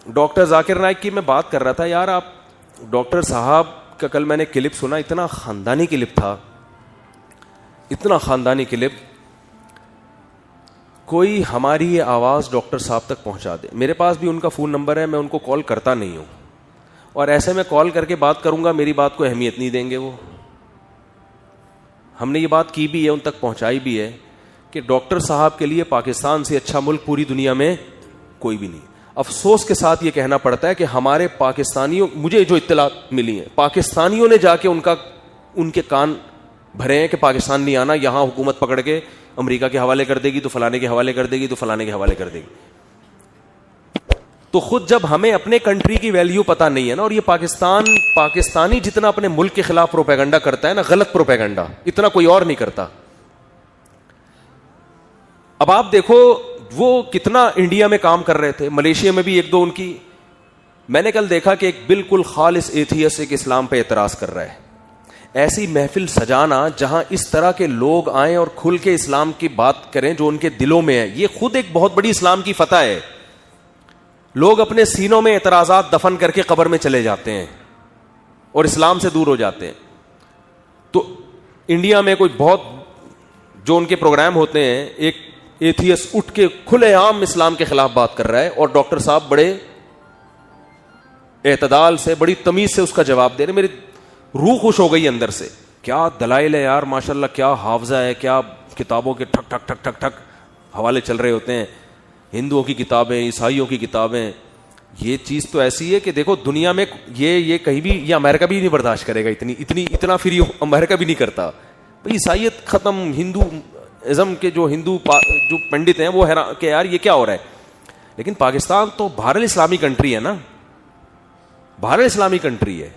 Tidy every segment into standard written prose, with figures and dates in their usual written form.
Doctor Zakir Naik کی میں بات کر رہا تھا. یار آپ ڈاکٹر صاحب کا کل میں نے کلپ سنا, اتنا خاندانی کلپ تھا, اتنا خاندانی کلپ. کوئی ہماری یہ آواز ڈاکٹر صاحب تک پہنچا دے. میرے پاس بھی ان کا فون نمبر ہے, میں ان کو کال کرتا نہیں ہوں, اور ایسے میں کال کر کے بات کروں گا میری بات کو اہمیت نہیں دیں گے وہ. ہم نے یہ بات کی بھی ہے, ان تک پہنچائی بھی ہے کہ ڈاکٹر صاحب کے لیے پاکستان سے اچھا ملک پوری دنیا میں کوئی بھی نہیں. افسوس کے ساتھ یہ کہنا پڑتا ہے کہ ہمارے پاکستانیوں, مجھے جو اطلاعات ملی ہیں, پاکستانیوں نے جا کے ان کے کان بھرے ہیں کہ پاکستان نہیں آنا, یہاں حکومت پکڑ کے امریکہ کے حوالے کر دے گی, تو فلانے کے حوالے کر دے گی, تو فلانے کے حوالے کر دے گی. تو خود جب ہمیں اپنے کنٹری کی ویلیو پتہ نہیں ہے نا, اور یہ پاکستانی جتنا اپنے ملک کے خلاف پروپیگنڈا کرتا ہے نا, غلط پروپیگنڈا, اتنا کوئی اور نہیں کرتا. اب آپ دیکھو وہ کتنا انڈیا میں کام کر رہے تھے, ملیشیا میں بھی ایک دو ان کی. میں نے کل دیکھا کہ ایک بالکل خالص ایتھیسٹ ایک اسلام پہ اعتراض کر رہا ہے. ایسی محفل سجانا جہاں اس طرح کے لوگ آئیں اور کھل کے اسلام کی بات کریں جو ان کے دلوں میں ہے, یہ خود ایک بہت بڑی اسلام کی فتح ہے. لوگ اپنے سینوں میں اعتراضات دفن کر کے قبر میں چلے جاتے ہیں اور اسلام سے دور ہو جاتے ہیں. تو انڈیا میں کوئی بہت جو ان کے پروگرام ہوتے ہیں, ایک ایتھیسٹ اٹھ کے کھلے عام اسلام کے خلاف بات کر رہا ہے, اور ڈاکٹر صاحب بڑے اعتدال سے, بڑی تمیز سے اس کا جواب دے رہے. میری روح خوش ہو گئی اندر سے. کیا دلائل ہے یار, ماشاءاللہ کیا حافظہ ہے, کیا کتابوں کے ٹھک ٹھک ٹھک ٹھک ٹھک حوالے چل رہے ہوتے ہیں, ہندوؤں کی کتابیں, عیسائیوں کی کتابیں. یہ چیز تو ایسی ہے کہ دیکھو دنیا میں یہ کہیں بھی, یہ امریکہ بھی نہیں برداشت کرے گا, اتنا فری امریکہ بھی نہیں کرتا. بھئی عیسائیت ختم, ہندو ازم کے جو جو پنڈت ہیں وہ حیران کہ یار یہ کیا ہو رہا ہے. لیکن پاکستان تو بہر الاسلامی کنٹری ہے نا, بہر الاسلامی کنٹری ہے,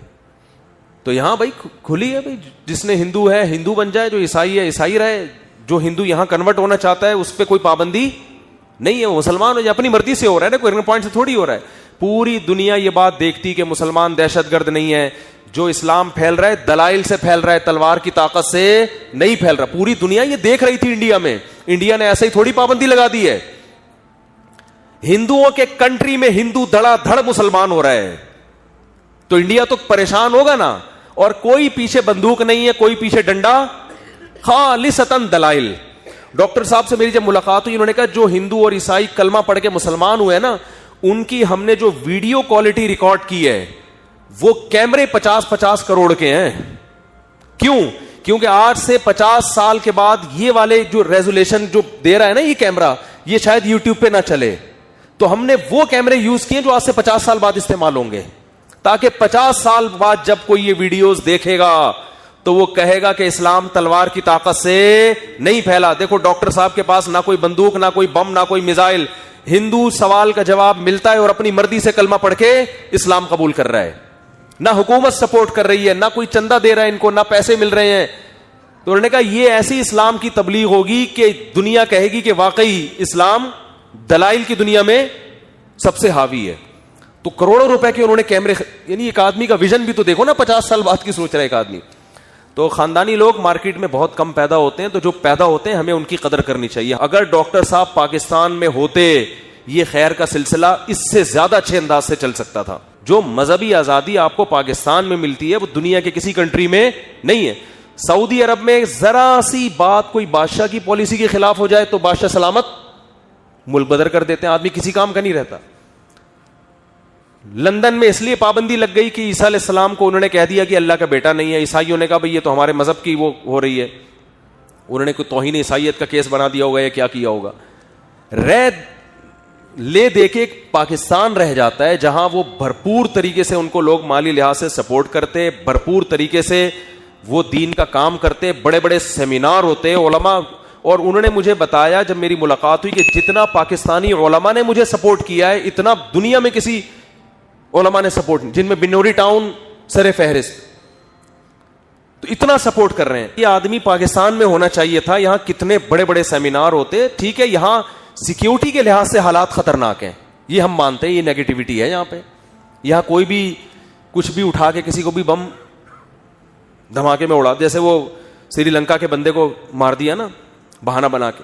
تو یہاں بھائی کھلی ہے. بھائی جس نے ہندو ہے ہندو بن جائے, جو عیسائی ہے عیسائی رہے, جو ہندو یہاں کنورٹ ہونا چاہتا ہے اس پہ کوئی پابندی نہیں ہے. وہ مسلمان ہو جائے, اپنی مرضی سے ہو رہا ہے نا, کوئی پوائنٹ سے تھوڑی ہو رہا ہے. پوری دنیا یہ بات دیکھتی کہ مسلمان دہشت گرد نہیں ہے, جو اسلام پھیل رہا ہے دلائل سے پھیل رہا ہے, تلوار کی طاقت سے نہیں پھیل رہا. پوری دنیا یہ دیکھ رہی تھی انڈیا میں, انڈیا نے ایسے ہی تھوڑی پابندی لگا دی ہے. ہندوؤں کے کنٹری میں ہندو دھڑا دھڑ مسلمان ہو رہا ہے, تو انڈیا تو پریشان ہوگا نا. اور کوئی پیچھے بندوق نہیں ہے, کوئی پیچھے ڈنڈا, خالصتاً دلائل. ڈاکٹر صاحب سے میری جب ملاقات ہوئی, انہوں نے کہا جو ہندو اور عیسائی کلمہ پڑھ کے مسلمان ہوئے نا, ان کی ہم نے جو ویڈیو کوالٹی ریکارڈ کی ہے وہ کیمرے 50-50 کروڑ کے ہیں. کیوں؟ کیونکہ آج سے 50 سال کے بعد یہ والے جو ریزولیشن جو دے رہا ہے نا یہ کیمرہ, یہ شاید یوٹیوب پہ نہ چلے. تو ہم نے وہ کیمرے یوز کیے جو آج سے 50 سال بعد استعمال ہوں گے, تاکہ 50 سال بعد جب کوئی یہ ویڈیوز دیکھے گا تو وہ کہے گا کہ اسلام تلوار کی طاقت سے نہیں پھیلا. دیکھو ڈاکٹر صاحب کے پاس نہ کوئی بندوق, نہ کوئی بم, نہ کوئی میزائل. ہندو سوال کا جواب ملتا ہے اور اپنی مرضی سے کلمہ پڑھ کے اسلام قبول کر رہا ہے. نہ حکومت سپورٹ کر رہی ہے, نہ کوئی چندہ دے رہا ہے ان کو, نہ پیسے مل رہے ہیں. تو انہوں نے کہا یہ ایسی اسلام کی تبلیغ ہوگی کہ دنیا کہے گی کہ واقعی اسلام دلائل کی دنیا میں سب سے حاوی ہے. تو کروڑوں روپے کے انہوں نے کیمرے, یعنی ایک آدمی کا ویژن بھی تو دیکھو نا, 50 سال بعد کی سوچ رہا ہے ایک آدمی. تو خاندانی لوگ مارکیٹ میں بہت کم پیدا ہوتے ہیں, تو جو پیدا ہوتے ہیں ہمیں ان کی قدر کرنی چاہیے. اگر ڈاکٹر صاحب پاکستان میں ہوتے, یہ خیر کا سلسلہ اس سے زیادہ اچھے انداز سے چل سکتا تھا. جو مذہبی آزادی آپ کو پاکستان میں ملتی ہے وہ دنیا کے کسی کنٹری میں نہیں ہے. سعودی عرب میں ذرا سی بات کوئی بادشاہ کی پالیسی کے خلاف ہو جائے تو بادشاہ سلامت ملک بدر کر دیتے ہیں, آدمی کسی کام کا نہیں رہتا. لندن میں اس لیے پابندی لگ گئی کہ عیسیٰ علیہ السلام کو انہوں نے کہہ دیا کہ اللہ کا بیٹا نہیں ہے. عیسائیوں نے کہا بھئی یہ تو ہمارے مذہب کی وہ ہو رہی ہے, انہوں نے کوئی توہین عیسائیت کا کیس بنا دیا ہوگا یا کیا کیا ہوگا. لے دے کے پاکستان رہ جاتا ہے جہاں وہ بھرپور طریقے سے ان کو لوگ مالی لحاظ سے سپورٹ کرتے, بھرپور طریقے سے وہ دین کا کام کرتے, بڑے بڑے سیمینار ہوتے علماء. اور انہوں نے مجھے بتایا جب میری ملاقات ہوئی کہ جتنا پاکستانی علماء نے مجھے سپورٹ کیا ہے اتنا دنیا میں کسی علماء نے سپورٹ, جن میں بنوری ٹاؤن سر فہرست, تو اتنا سپورٹ کر رہے ہیں. یہ آدمی پاکستان میں ہونا چاہیے تھا. یہاں کتنے بڑے بڑے سیمینار ہوتے. ٹھیک ہے یہاں سیکیورٹی کے لحاظ سے حالات خطرناک ہیں, یہ ہم مانتے ہیں, یہ نیگیٹیوٹی ہے یہاں پہ. یہاں کوئی بھی کچھ بھی اٹھا کے کسی کو بھی بم دھماکے میں اڑا, جیسے وہ سری لنکا کے بندے کو مار دیا نا بہانہ بنا کے.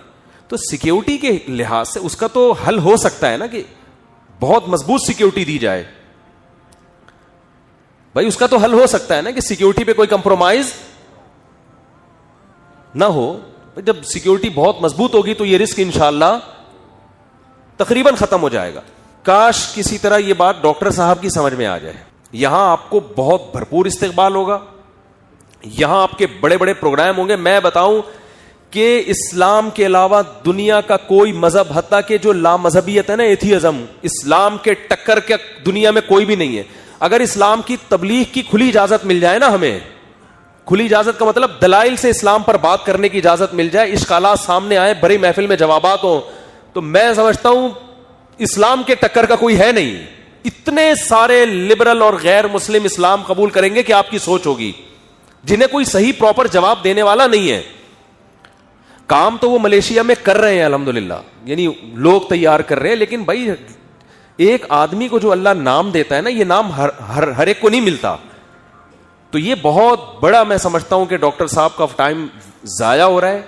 تو سیکیورٹی کے لحاظ سے اس کا تو حل ہو سکتا ہے نا, کہ بہت مضبوط سیکیورٹی دی جائے. بھائی اس کا تو حل ہو سکتا ہے نا کہ سیکیورٹی پہ کوئی کمپرومائز نہ ہو. جب سیکیورٹی بہت مضبوط ہوگی تو یہ رسک انشاءاللہ تقریباً ختم ہو جائے گا. کاش کسی طرح یہ بات ڈاکٹر صاحب کی سمجھ میں آ جائے. یہاں آپ کو بہت بھرپور استقبال ہوگا, یہاں آپ کے بڑے بڑے پروگرام ہوں گے. میں بتاؤں کہ اسلام کے علاوہ دنیا کا کوئی مذہب, حتیٰ کہ جو لامذہبیت ہے نا, ایتھیزم, اسلام کے ٹکر کے دنیا میں کوئی بھی نہیں ہے. اگر اسلام کی تبلیغ کی کھلی اجازت مل جائے نا, ہمیں کھلی اجازت کا مطلب دلائل سے اسلام پر بات کرنے کی اجازت مل جائے, اشکالات سامنے آئے, بڑی محفل میں جوابات ہوں, تو میں سمجھتا ہوں اسلام کے ٹکر کا کوئی ہے نہیں. اتنے سارے لبرل اور غیر مسلم اسلام قبول کریں گے کہ آپ کی سوچ ہوگی, جنہیں کوئی صحیح پراپر جواب دینے والا نہیں ہے. کام تو وہ ملیشیا میں کر رہے ہیں الحمدللہ, یعنی لوگ تیار کر رہے ہیں, لیکن بھائی ایک آدمی کو جو اللہ نام دیتا ہے نا, یہ نام ہر ایک کو نہیں ملتا. تو یہ بہت بڑا میں سمجھتا ہوں کہ ڈاکٹر صاحب کا ٹائم ضائع ہو رہا ہے.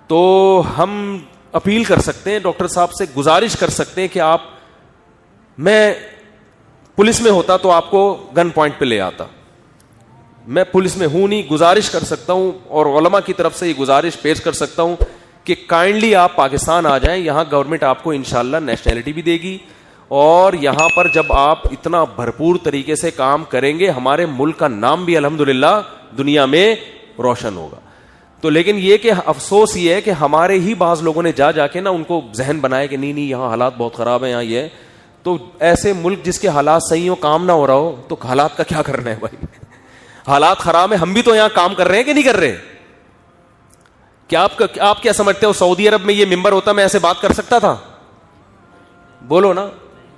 تو ہم اپیل کر سکتے ہیں, ڈاکٹر صاحب سے گزارش کر سکتے ہیں کہ آپ, میں پولیس میں ہوتا تو آپ کو گن پوائنٹ پہ لے آتا, میں پولیس میں ہوں نہیں, گزارش کر سکتا ہوں اور علماء کی طرف سے یہ گزارش پیش کر سکتا ہوں کہ کائنڈلی آپ پاکستان آ جائیں. یہاں گورنمنٹ آپ کو انشاءاللہ نیشنلٹی بھی دے گی, اور یہاں پر جب آپ اتنا بھرپور طریقے سے کام کریں گے, ہمارے ملک کا نام بھی الحمدللہ دنیا میں روشن ہوگا. تو لیکن یہ کہ افسوس یہ ہے کہ ہمارے ہی بعض لوگوں نے جا کے نا ان کو ذہن بنایا کہ نہیں یہاں حالات بہت خراب ہیں, یہاں یہ. تو ایسے ملک جس کے حالات صحیح ہو, کام نہ ہو رہا ہو, تو حالات کا کیا کرنا ہے بھائی؟ حالات خراب ہیں, ہم بھی تو یہاں کام کر رہے ہیں کہ نہیں کر رہے؟ کیا آپ کیا سمجھتے ہو سعودی عرب میں یہ ممبر ہوتا میں ایسے بات کر سکتا تھا؟ بولو نا.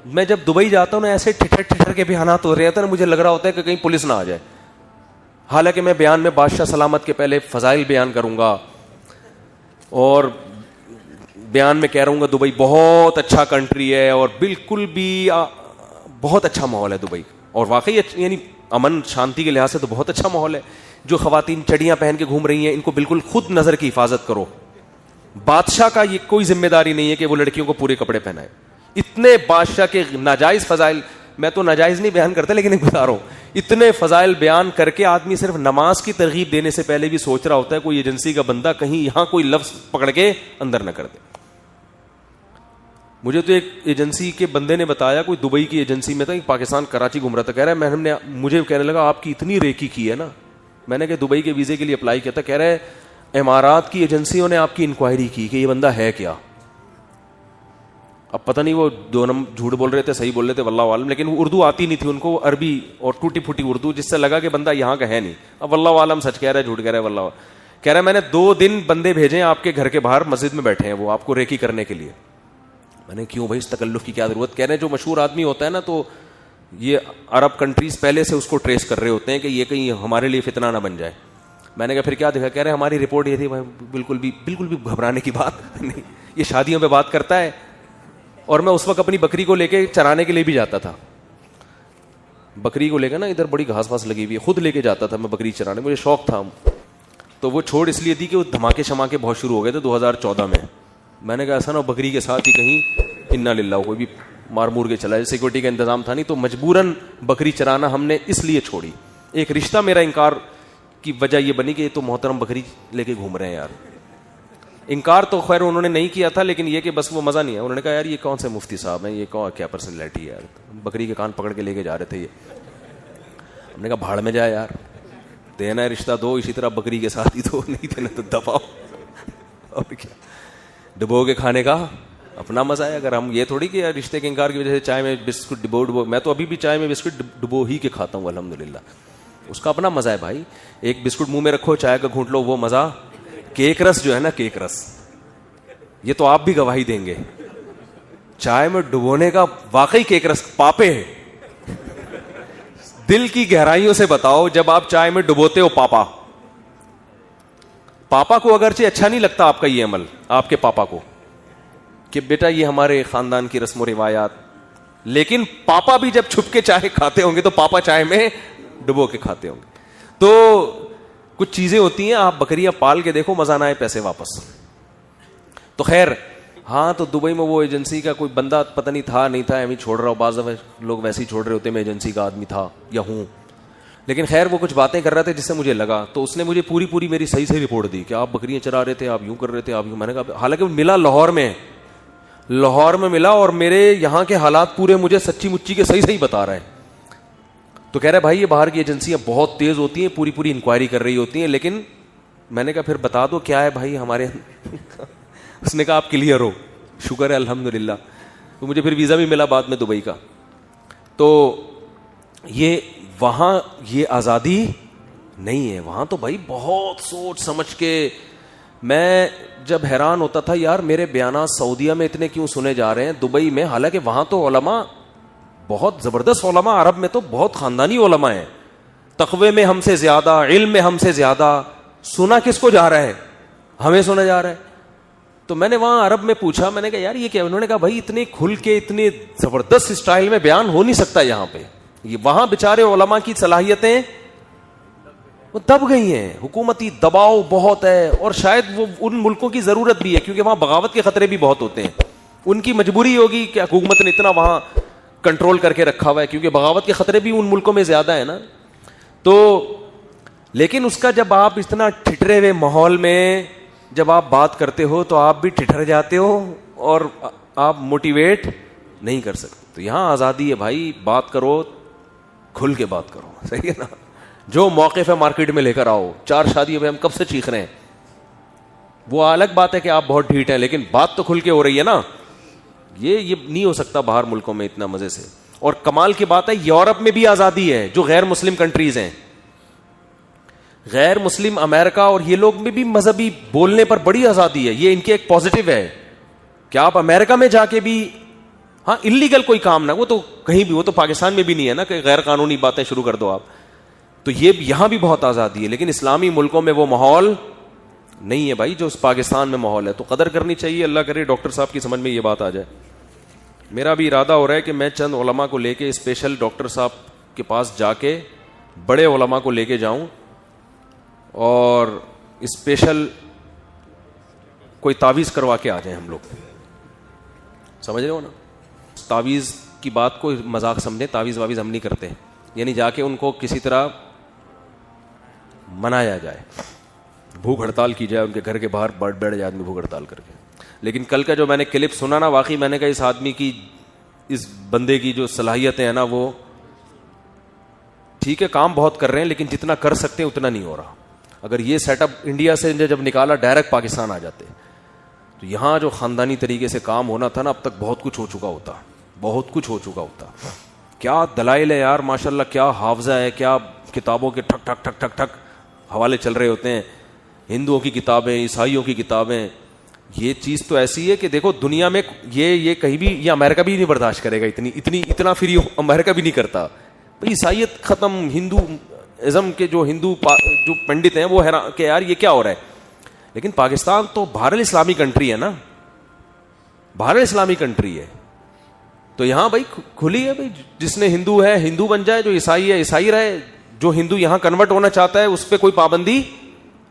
میں جب دبئی جاتا ہوں نا, ایسے ٹھٹر کے بیانات ہو رہے ہوتے ہیں نا, مجھے لگ رہا ہوتا ہے کہ کہیں پولیس نہ آ جائے. حالانکہ میں بیان میں بادشاہ سلامت کے پہلے فضائل بیان کروں گا, اور بیان میں کہہ رہا ہوں گا دبئی بہت اچھا کنٹری ہے, اور بالکل بھی بہت اچھا ماحول ہے دبئی, اور واقعی یعنی امن شانتی کے لحاظ سے تو بہت اچھا ماحول ہے. جو خواتین چڑیاں پہن کے گھوم رہی ہیں, ان کو بالکل خود نظر کی حفاظت کرو. بادشاہ کا یہ کوئی ذمہ داری نہیں ہے کہ وہ لڑکیوں کو پورے کپڑے پہنائے. اتنے بادشاہ کے ناجائز فضائل, میں تو ناجائز نہیں بیان کرتا لیکن ایک بتا رہا ہوں, اتنے فضائل بیان کر کے آدمی صرف نماز کی ترغیب دینے سے پہلے بھی سوچ رہا ہوتا ہے کوئی ایجنسی کا بندہ کہیں یہاں کوئی لفظ پکڑ کے اندر نہ کر دے. مجھے تو ایک ایجنسی کے بندے نے بتایا, کوئی دبئی کی ایجنسی میں تھا, پاکستان کراچی گھوم رہا تھا, کہہ رہا ہے مجھے کہنے لگا آپ کی اتنی ریکی کی ہے نا. میں نے کہ دبئی کے ویزے کے لیے اپلائی کیا تھا, کہہ رہے امارات کی ایجنسیوں نے آپ کی انکوائری کی کہ یہ بندہ ہے کیا. اب پتہ نہیں وہ دونوں جھوٹ بول رہے تھے صحیح بول رہے تھے واللہ عالم, لیکن اردو آتی نہیں تھی ان کو, عربی اور ٹوٹی پھوٹی اردو, جس سے لگا کہ بندہ یہاں کا ہے نہیں. اب واللہ عالم سچ کہہ رہا ہے جھوٹ کہہ رہا ہے واللہ. کہہ رہا ہے میں نے 2 دن بندے بھیجے ہیں آپ کے گھر کے باہر, مسجد میں بیٹھے ہیں وہ آپ کو ریکی کرنے کے لیے. میں نے کیوں بھائی, اس تکلف کی کیا ضرورت؟ کہہ رہے ہیں جو مشہور آدمی ہوتا ہے نا, تو یہ عرب کنٹریز پہلے سے اس کو ٹریس کر رہے ہوتے ہیں کہ یہ کہیں ہمارے لیے فتنہ نہ بن جائے. میں نے کہا پھر کیا دیکھا؟ کہہ رہے ہماری رپورٹ یہ تھی. بالکل بھی گھبرانے کی بات نہیں, یہ شادیوں پہ بات کرتا ہے, اور میں اس وقت اپنی بکری کو لے کے چرانے کے لیے بھی جاتا تھا. بکری کو لے کے نا, ادھر بڑی گھاس پھاس لگی ہوئی ہے, خود لے کے جاتا تھا میں بکری چرانے, مجھے شوق تھا. تو وہ چھوڑ اس لیے دی کہ وہ دھماکے شماکے بہت شروع ہو گئے تھے 2014 میں. میں نے کہا ایسا نا بکری کے ساتھ ہی کہیں انا للہ کوئی بھی مار مور کے چلا جائے, سیکورٹی کا انتظام تھا نہیں, تو مجبوراً بکری چرانا ہم نے اس لیے چھوڑی. ایک رشتہ میرا انکار کی وجہ یہ بنی کہ یہ تو محترم بکری لے کے گھوم رہے ہیں یار. انکار تو خیر انہوں نے نہیں کیا تھا, لیکن یہ کہ بس وہ مزہ نہیں ہے. انہوں نے کہا یار یہ کون سے مفتی صاحب ہیں, یہ کون کیا پرسنالٹی ہے یار, بکری کے کان پکڑ کے لے کے جا رہے تھے یہ. ہم نے کہا بھاڑ میں جائے یار, دینا ہے رشتہ دو, اسی طرح بکری کے ساتھ ہی دو, نہیں دینا تو دباؤ. اور کیا ڈبو کے کھانے کا اپنا مزہ ہے. اگر ہم یہ تھوڑی کہ رشتے کے انکار کی وجہ سے چائے میں بسکٹ ڈبو, میں تو ابھی بھی چائے میں بسکٹ ڈبو ہی کے کھاتا ہوں الحمدللہ. اس کا اپنا مزہ ہے بھائی. ایک بسکٹ منہ میں رکھو, چائے کا گھونٹ لو, وہ مزہ. کیک رس جو ہے نا, کیک رس, یہ تو آپ بھی گواہی دیں گے, چائے میں ڈبونے کا واقعی کیک رس پاپے ہے. دل کی گہرائیوں سے بتاؤ, جب آپ چائے میں ڈبوتے ہو پاپا کو اگرچہ اچھا نہیں لگتا آپ کا یہ عمل, آپ کے پاپا کو, کہ بیٹا یہ ہمارے خاندان کی رسم و روایات, لیکن پاپا بھی جب چھپ کے چائے کھاتے ہوں گے تو پاپا چائے میں ڈبو کے کھاتے ہوں گے. تو کچھ چیزیں ہوتی ہیں, آپ بکریاں پال کے دیکھو, مزہ نہ آئے پیسے واپس. تو خیر ہاں تو دبئی میں وہ ایجنسی کا کوئی بندہ پتہ نہیں تھا نہیں تھا، ایم چھوڑ رہا ہوں، بعض لوگ ویسے ہی چھوڑ رہے ہوتے ہیں، میں ایجنسی کا آدمی تھا یا ہوں، لیکن خیر وہ کچھ باتیں کر رہا تھا جس سے مجھے لگا، تو اس نے مجھے پوری میری صحیح سے رپورٹ دی کہ آپ بکریاں چرا رہے تھے، آپ یوں کر رہے تھے، آپ یوں. میں نے کہا حالانکہ ملا لاہور میں ملا، اور میرے یہاں کے حالات پورے مجھے سچی مچی کے صحیح بتا رہا ہے. تو کہہ رہا ہے بھائی یہ باہر کی ایجنسیاں بہت تیز ہوتی ہیں، پوری انکوائری کر رہی ہوتی ہیں، لیکن میں نے کہا پھر بتا دو کیا ہے بھائی ہمارے اس نے کہا آپ کلیئر ہو، شکر ہے الحمدللہ. تو مجھے پھر ویزا بھی ملا بعد میں دبئی کا. تو یہ وہاں یہ آزادی نہیں ہے، وہاں تو بھائی بہت سوچ سمجھ کے. میں جب حیران ہوتا تھا یار میرے بیانات سعودیہ میں اتنے کیوں سنے جا رہے ہیں، دبئی میں، حالانکہ وہاں تو علماء بہت زبردست علماء، عرب میں تو بہت خاندانی علماء ہیں، تقوی میں ہم سے زیادہ، علم میں ہم سے زیادہ. سنا کس کو جا رہا ہے؟ ہمیں سنا جا رہا ہے. تو میں نے وہاں عرب میں پوچھا، میں نے کہا یار یہ کیا؟ انہوں نے کہا بھائی اتنے کھل کے اتنے زبردست اسٹائل میں بیان ہو نہیں سکتا یہاں پہ. یہ وہاں بیچارے علماء کی صلاحیتیں وہ دب گئی ہیں، حکومتی دباؤ بہت ہے، اور شاید وہ ان ملکوں کی ضرورت بھی ہے کیونکہ وہاں بغاوت کے خطرے بھی بہت ہوتے ہیں. ان کی مجبوری ہوگی کہ حکومت نے اتنا وہاں کنٹرول کر کے رکھا ہوا ہے کیونکہ بغاوت کے خطرے بھی ان ملکوں میں زیادہ ہے نا. تو لیکن اس کا جب آپ اتنا ٹھٹرے ہوئے ماحول میں جب آپ بات کرتے ہو تو آپ بھی ٹھٹر جاتے ہو اور آپ موٹیویٹ نہیں کر سکتے. تو یہاں آزادی ہے بھائی، بات کرو کھل کے بات کرو، صحیح ہے نا. جو موقف ہے مارکیٹ میں لے کر آؤ. 4 شادیوں پہ ہم کب سے چیخ رہے ہیں، وہ الگ بات ہے کہ آپ بہت ڈھیٹ ہیں، لیکن بات تو کھل کے ہو رہی ہے نا. یہ نہیں ہو سکتا باہر ملکوں میں اتنا مزے سے. اور کمال کی بات ہے یورپ میں بھی آزادی ہے، جو غیر مسلم کنٹریز ہیں، غیر مسلم امریکہ اور یہ لوگ میں بھی مذہبی بولنے پر بڑی آزادی ہے. یہ ان کے ایک پازیٹو ہے کہ آپ امریکہ میں جا کے بھی، ہاں انلیگل کوئی کام نہ، وہ تو کہیں بھی، وہ تو پاکستان میں بھی نہیں ہے نا کہ غیر قانونی باتیں شروع کر دو آپ. تو یہ یہاں بھی بہت آزادی ہے، لیکن اسلامی ملکوں میں وہ ماحول نہیں ہے بھائی جو اس پاکستان میں ماحول ہے. تو قدر کرنی چاہیے. اللہ کرے ڈاکٹر صاحب کی سمجھ میں یہ بات آ جائے. میرا بھی ارادہ ہو رہا ہے کہ میں چند علماء کو لے کے اسپیشل ڈاکٹر صاحب کے پاس جا کے بڑے علماء کو لے کے جاؤں اور اسپیشل کوئی تعویذ کروا کے آ جائیں ہم لوگ. سمجھ رہے ہو نا؟ تعویذ کی بات کو مذاق سمجھیں، تعویذ واویز ہم نہیں کرتے، یعنی جا کے ان کو کسی طرح منایا جائے، بھوک ہڑتال کی جائے، ان کے گھر کے باہر بیٹھ جائے آدمی بھوک ہڑتال کر کے. لیکن کل کا جو میں نے کلپ سنا نا، واقعی میں نے کہا اس آدمی کی، اس بندے کی جو صلاحیتیں ہیں نا، وہ ٹھیک ہے کام بہت کر رہے ہیں لیکن جتنا کر سکتے ہیں اتنا نہیں ہو رہا. اگر یہ سیٹ اپ انڈیا سے جب نکالا ڈائریکٹ پاکستان آ جاتے تو یہاں جو خاندانی طریقے سے کام ہونا تھا نا، اب تک بہت کچھ ہو چکا ہوتا، بہت کچھ ہو چکا ہوتا. کیا دلائل ہے یار ماشاءاللہ، کیا حافظہ ہے، کیا کتابوں کے ٹھک ٹھک ٹھک ٹھک ٹھک حوالے چل رہے ہوتے ہیں، ہندوؤں کی کتابیں، عیسائیوں کی کتابیں. یہ چیز تو ایسی ہے کہ دیکھو دنیا میں یہ کہیں بھی، یہ امریکہ بھی نہیں برداشت کرے گا، اتنا فری امریکہ بھی نہیں کرتا. عیسائیت ختم، ہندو ازم کے جو جو پنڈت ہیں وہ حیران کہ یار یہ کیا ہو رہا ہے. لیکن پاکستان تو بہر الاسلامی کنٹری ہے نا، بہر الاسلامی کنٹری ہے، تو یہاں بھائی کھلی ہے. بھائی جس نے ہندو ہے ہندو بن جائے، جو عیسائی ہے عیسائی رہے، جو ہندو یہاں کنورٹ ہونا چاہتا ہے اس پہ کوئی پابندی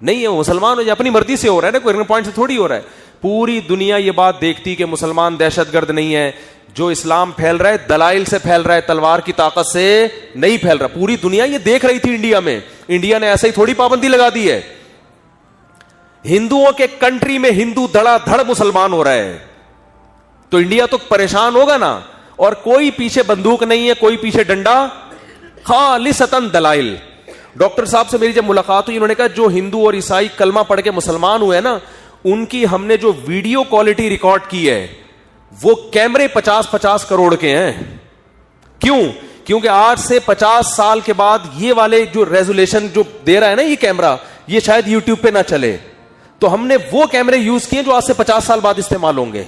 نہیں ہے. وہ مسلمان ہو جائے، اپنی مرضی سے ہو رہا ہے نا، کوئی پوائنٹ سے تھوڑی ہو رہا ہے. پوری دنیا یہ بات دیکھتی کہ مسلمان دہشت گرد نہیں ہے، جو اسلام پھیل رہا ہے دلائل سے پھیل رہا ہے، تلوار کی طاقت سے نہیں پھیل رہا. پوری دنیا یہ دیکھ رہی تھی انڈیا میں، انڈیا نے ایسے ہی تھوڑی پابندی لگا دی ہے. ہندوؤں کے کنٹری میں ہندو دھڑا دھڑ مسلمان ہو رہا ہے تو انڈیا تو پریشان ہوگا نا. اور کوئی پیچھے بندوق نہیں ہے، کوئی پیچھے ڈنڈا، خالصتاً دلائل. ڈاکٹر صاحب سے میری جب ملاقات ہوئی، انہوں نے کہا جو ہندو اور عیسائی کلمہ پڑھ کے مسلمان ہوئے نا، ان کی ہم نے جو ویڈیو کوالٹی ریکارڈ کی ہے وہ کیمرے 50 کروڑ کے ہیں. کیوں؟ کیونکہ آج سے 50 سال کے بعد یہ والے جو ریزولیشن جو دے رہا ہے نا یہ کیمرہ، یہ شاید یوٹیوب پہ نہ چلے. تو ہم نے وہ کیمرے یوز کیے جو آج سے 50 سال بعد استعمال ہوں گے،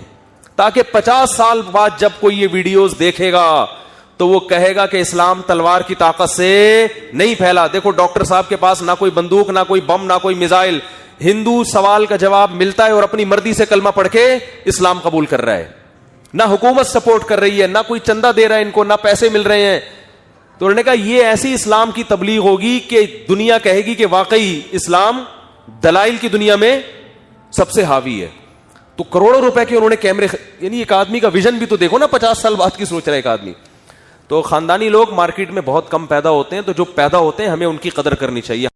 تاکہ 50 سال بعد جب کوئی یہ ویڈیوز دیکھے گا تو وہ کہے گا کہ اسلام تلوار کی طاقت سے نہیں پھیلا. دیکھو ڈاکٹر صاحب کے پاس نہ کوئی بندوق، نہ کوئی بم، نہ کوئی میزائل. ہندو سوال کا جواب ملتا ہے اور اپنی مرضی سے کلمہ پڑھ کے اسلام قبول کر رہا ہے. نہ حکومت سپورٹ کر رہی ہے، نہ کوئی چندہ دے رہا ہے ان کو، نہ پیسے مل رہے ہیں. تو انہوں نے کہا یہ ایسی اسلام کی تبلیغ ہوگی کہ دنیا کہے گی کہ واقعی اسلام دلائل کی دنیا میں سب سے حاوی ہے. تو کروڑوں روپے کے انہوں نے کیمرے، یعنی ایک آدمی کا ویژن بھی تو دیکھو نا، 50 سال بعد کی سوچ رہا ہے ایک آدمی. تو خاندانی لوگ مارکیٹ میں بہت کم پیدا ہوتے ہیں، تو جو پیدا ہوتے ہیں ہمیں ان کی قدر کرنی چاہیے.